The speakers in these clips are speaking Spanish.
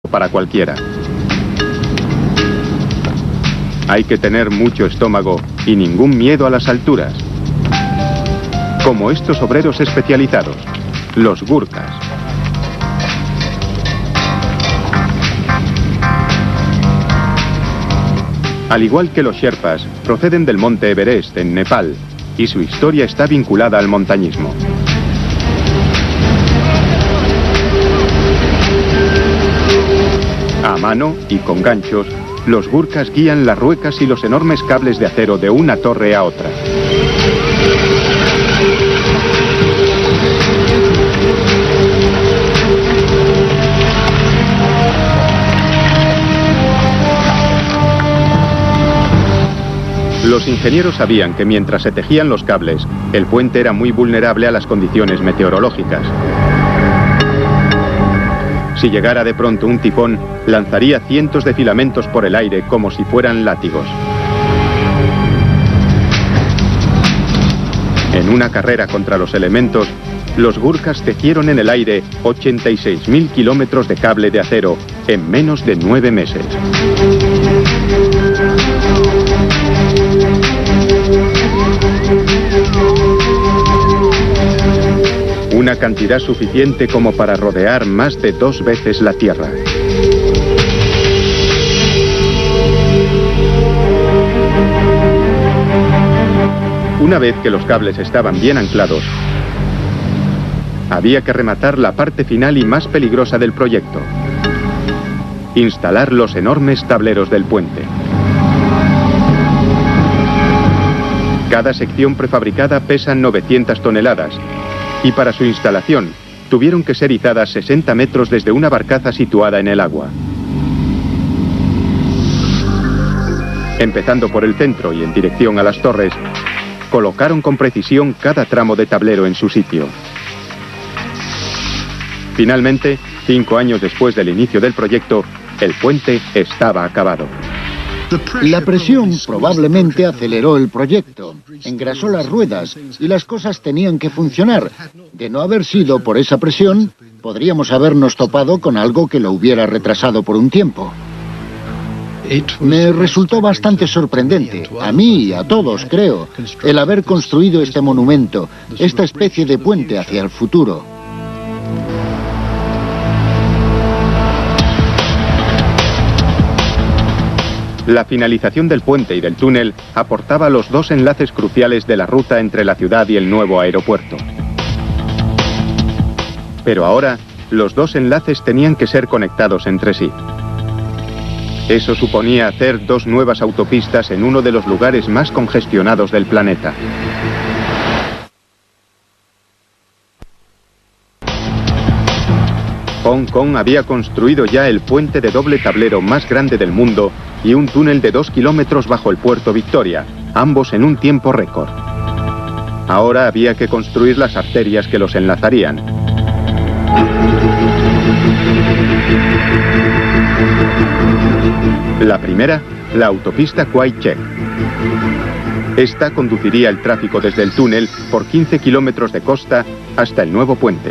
para cualquiera. Hay que tener mucho estómago y ningún miedo a las alturas. Como estos obreros especializados, los Gurkhas. Al igual que los Sherpas, proceden del monte Everest, en Nepal, y su historia está vinculada al montañismo. A mano y con ganchos, los Gurkhas guían las ruecas y los enormes cables de acero de una torre a otra. Los ingenieros sabían que mientras se tejían los cables, el puente era muy vulnerable a las condiciones meteorológicas. Si llegara de pronto un tifón, lanzaría cientos de filamentos por el aire como si fueran látigos. En una carrera contra los elementos, los Gurkhas tejieron en el aire 86.000 kilómetros de cable de acero en menos de 9 meses. Una cantidad suficiente como para rodear más de 2 veces la Tierra. Una vez que los cables estaban bien anclados, había que rematar la parte final y más peligrosa del proyecto: instalar los enormes tableros del puente. Cada sección prefabricada pesa 900 toneladas y para su instalación tuvieron que ser izadas 60 metros desde una barcaza situada en el agua. Empezando por el centro y en dirección a las torres, colocaron con precisión cada tramo de tablero en su sitio. Finalmente, 5 años después del inicio del proyecto, el puente estaba acabado. La presión probablemente aceleró el proyecto, engrasó las ruedas y las cosas tenían que funcionar. De no haber sido por esa presión, podríamos habernos topado con algo que lo hubiera retrasado por un tiempo. Me resultó bastante sorprendente, a mí y a todos, creo, el haber construido este monumento, esta especie de puente hacia el futuro. La finalización del puente y del túnel aportaba los 2 enlaces cruciales de la ruta entre la ciudad y el nuevo aeropuerto. Pero ahora, los 2 enlaces tenían que ser conectados entre sí. Eso suponía hacer 2 nuevas autopistas en uno de los lugares más congestionados del planeta. Hong Kong había construido ya el puente de doble tablero más grande del mundo y un túnel de 2 kilómetros bajo el puerto Victoria, ambos en un tiempo récord. Ahora había que construir las arterias que los enlazarían. La primera, la autopista Kwai Chek. Esta conduciría el tráfico desde el túnel por 15 kilómetros de costa hasta el nuevo puente.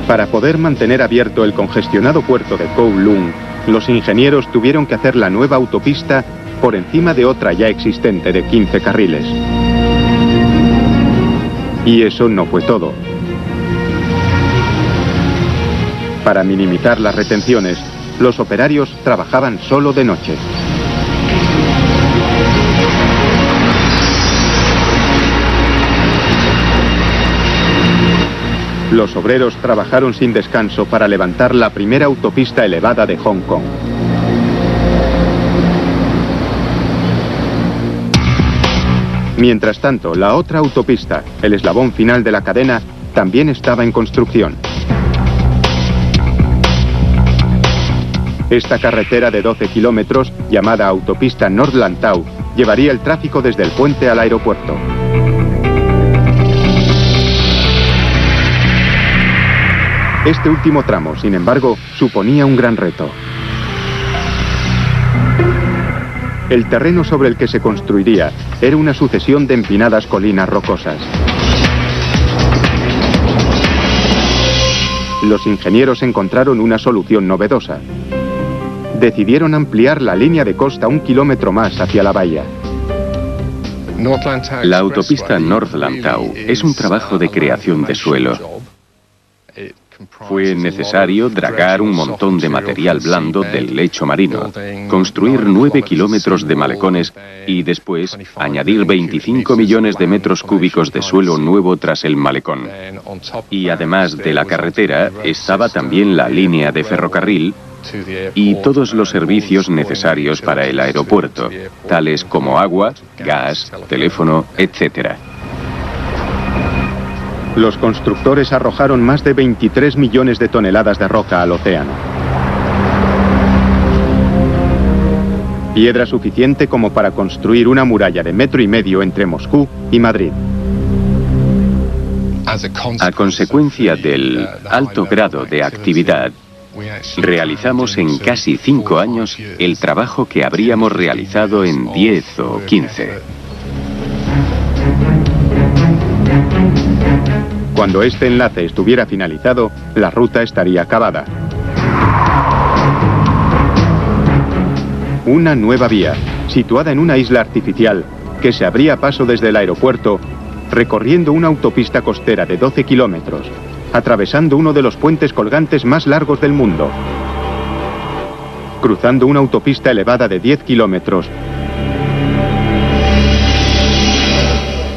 Para poder mantener abierto el congestionado puerto de Kowloon, los ingenieros tuvieron que hacer la nueva autopista por encima de otra ya existente de 15 carriles. Y eso no fue todo. Para minimizar las retenciones, los operarios trabajaban solo de noche. Los obreros trabajaron sin descanso para levantar la primera autopista elevada de Hong Kong. Mientras tanto, la otra autopista, el eslabón final de la cadena, también estaba en construcción. Esta carretera de 12 kilómetros, llamada autopista Nord-Lantau, llevaría el tráfico desde el puente al Este último tramo, sin embargo, suponía un gran reto. El terreno sobre el que se construiría era una sucesión de empinadas colinas rocosas. Los ingenieros encontraron una solución novedosa. Decidieron ampliar la línea de costa 1 kilómetro más hacia la bahía. La autopista North Lantau es un trabajo de creación de suelo. Fue necesario dragar un montón de material blando del lecho marino, construir 9 kilómetros de malecones y después añadir 25 millones de metros cúbicos de suelo nuevo tras el malecón. Y además de la carretera, estaba también la línea de ferrocarril y todos los servicios necesarios para el aeropuerto, tales como agua, gas, teléfono, etc. Los constructores arrojaron más de 23 millones de toneladas de roca al océano. Piedra suficiente como para construir una muralla de 1,5 metros entre Moscú y Madrid. A consecuencia del alto grado de actividad, realizamos en casi 5 años el trabajo que habríamos realizado en 10 o 15. Cuando este enlace estuviera finalizado, la ruta estaría acabada. Una nueva vía, situada en una isla artificial, que se abría paso desde el aeropuerto, recorriendo una autopista costera de 12 kilómetros, atravesando uno de los puentes colgantes más largos del mundo, cruzando una autopista elevada de 10 kilómetros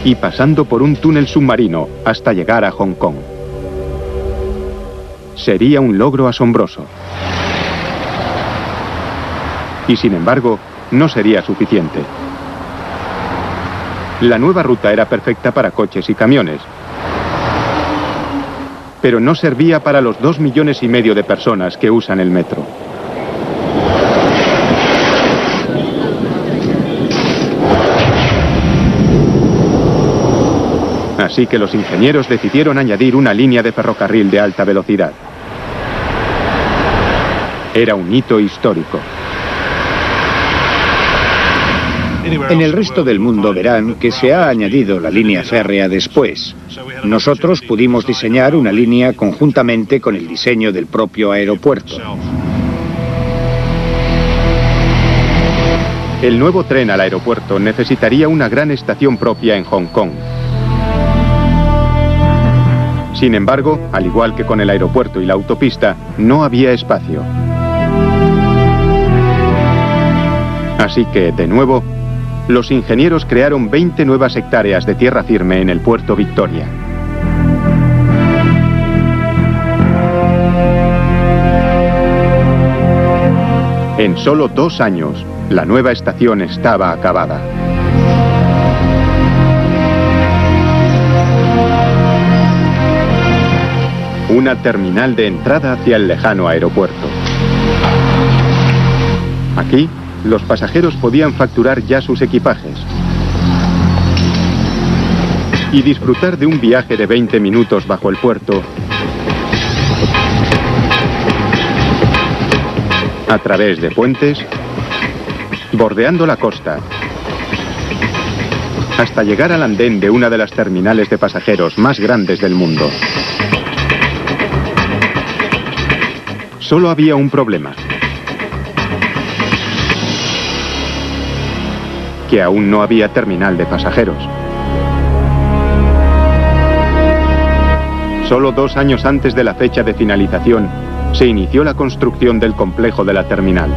y pasando por un túnel submarino hasta llegar a Hong Kong. Sería un logro asombroso. Y sin embargo, no sería suficiente. La nueva ruta era perfecta para coches y camiones, pero no servía para los 2,5 millones de personas que usan el metro. Así que los ingenieros decidieron añadir una línea de ferrocarril de alta velocidad. Era un hito histórico. En el resto del mundo verán que se ha añadido la línea férrea después. Nosotros pudimos diseñar una línea conjuntamente con el diseño del propio aeropuerto. El nuevo tren al aeropuerto necesitaría una gran estación propia en Hong Kong. Sin embargo, al igual que con el aeropuerto y la autopista, no había espacio. Así que, de nuevo, los ingenieros crearon 20 nuevas hectáreas de tierra firme en el puerto Victoria. En solo 2 años, la nueva estación estaba acabada. Una terminal de entrada hacia el lejano aeropuerto. Aquí, los pasajeros podían facturar ya sus equipajes y disfrutar de un viaje de 20 minutos bajo el puerto, a través de puentes, bordeando la costa, hasta llegar al andén de una de las terminales de pasajeros más grandes del mundo. Solo había un problema: que aún no había terminal de pasajeros. Solo 2 años antes de la fecha de finalización, se inició la construcción del complejo de la terminal.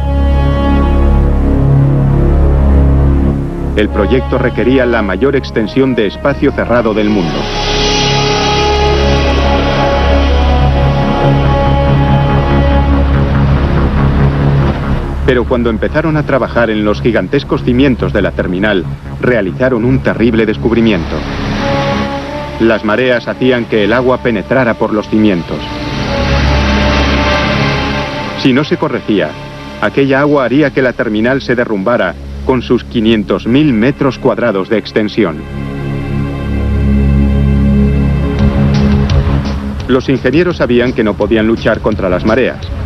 El proyecto requería la mayor extensión de espacio cerrado del mundo. Pero cuando empezaron a trabajar en los gigantescos cimientos de la terminal, realizaron un terrible descubrimiento. Las mareas hacían que el agua penetrara por los cimientos. Si no se corregía, aquella agua haría que la terminal se derrumbara con sus 500.000 metros cuadrados de extensión. Los ingenieros sabían que no podían luchar contra las mareas.